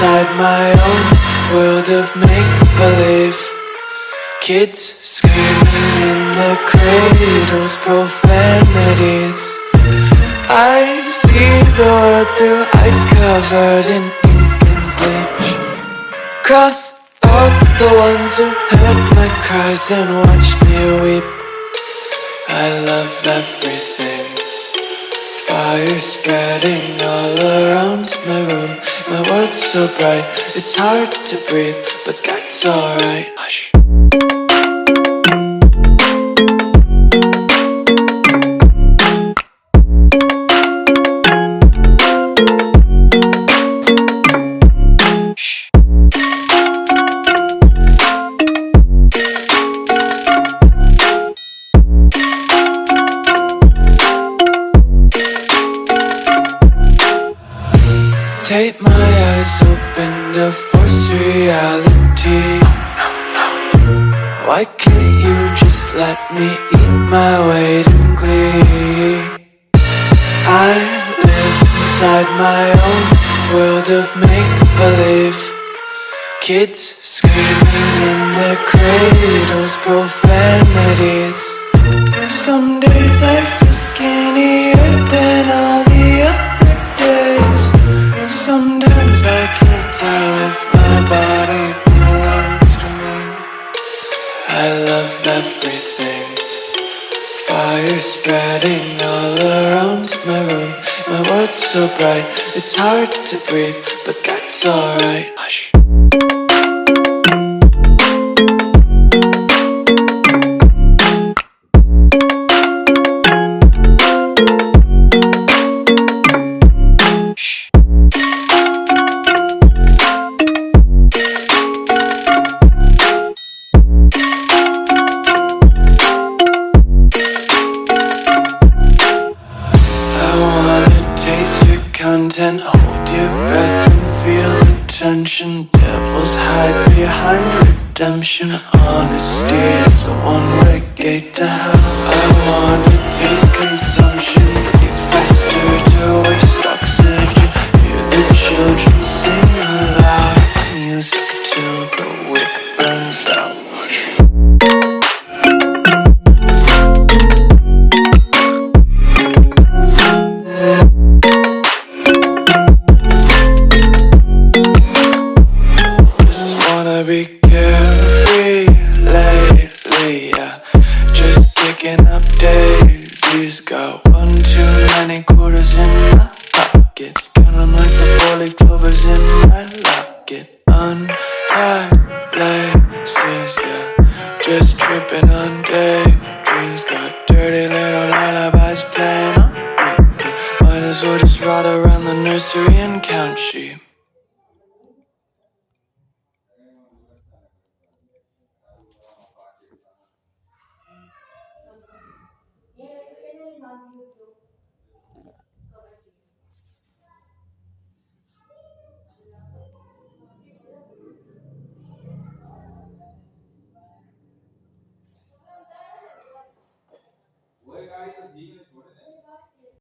inside my own world of make-believe. Kids screaming in the cradles, profanities. I see the world through ice covered in ink and bleach. Cross out the ones who heard my cries and watched me weep. I love everything. Fire spreading all around my room. My world's so bright, it's hard to breathe, but that's alright. Hush. Tape my eyes open to force reality. Why can't you just let me eat my weight in glee? I live inside my own world of make-believe. Kids screaming in their cradles, profanities. Some days I feel skinnier than all the other days. Sometimes I can't tell if my body belongs to me. I love everything. Fire spreading all around my room. My world's so bright, it's hard to breathe, but that's alright. Hush. Content, hold your breath and feel the tension. Devils hide behind redemption. Honesty is a one-way gate to hell. I wanna taste consumption. Breathe faster to waste oxygen. Hear the children sing aloud. It's music till the wick burns out. Be carefree lately, yeah. Just picking up daisies. Got one too many quarters in my pockets. Count 'em like the 4-leaf clovers in my locket. Untied laces, yeah. Just tripping on daydreams. Got dirty little lullabies playing on repeat. Might as well just ride around the nursery and count sheep.